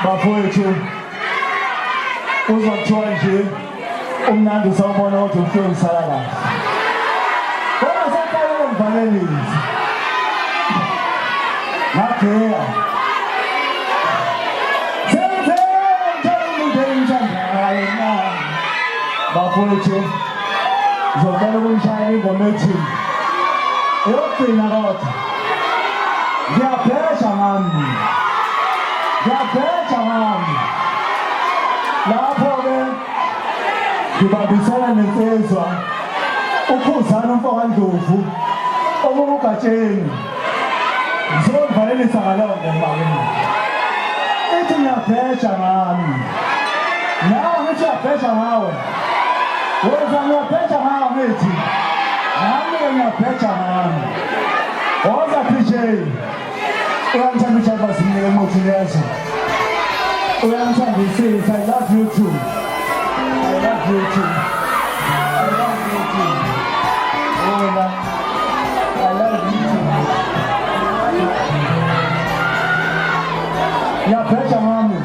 bafowethu uzothiwa nje umnandi sawubona ukuthi ufike usala kahle kodwa sekufanele ngivalelise ngaphela bafowethu ngizocela ukunishayela ingoma ethi eyokugcina kodwa ngiyabhesha ngami lapho-ke ngibambisana nensizwa ukhuzana umfokandlovu omume ugatsheni ngizongivalelisa ngaleyo nto mbakeni ithi ngiyabhesha ngami nawe ngithi uyabhesha ngawe wena ngiyabhesha ngawe ngithi nami-ke ngiyabhesha ngami woza PJ uyangithanda uJaiva Zimnike emothini lezo uyangithandisisa. I love you too. I love you too. I love you too. Wena I love you too. Ngiyabhesha ngami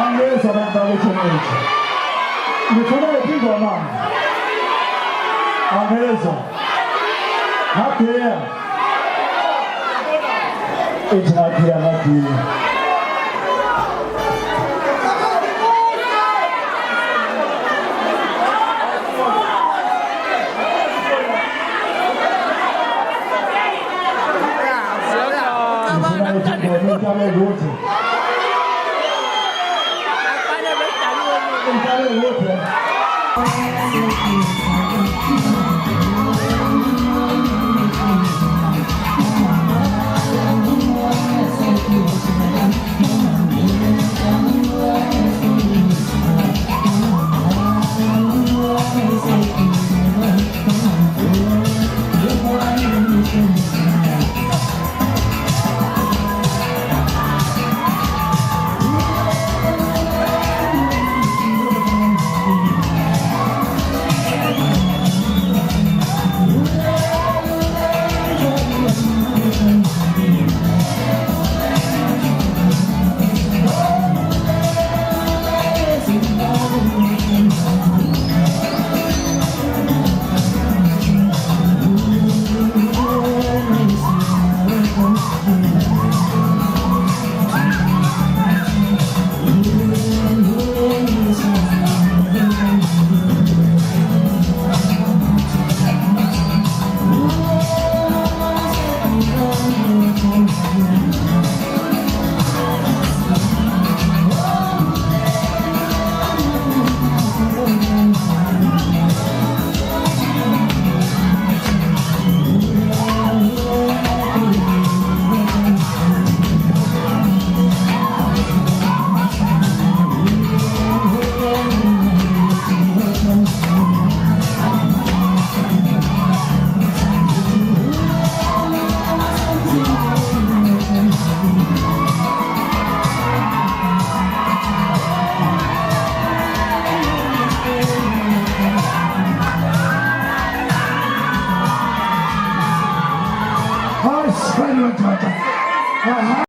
Angeza abantu electronics. Ngifuna iphindwa mama. Angeza. Happy. It's happy. Nice, very good.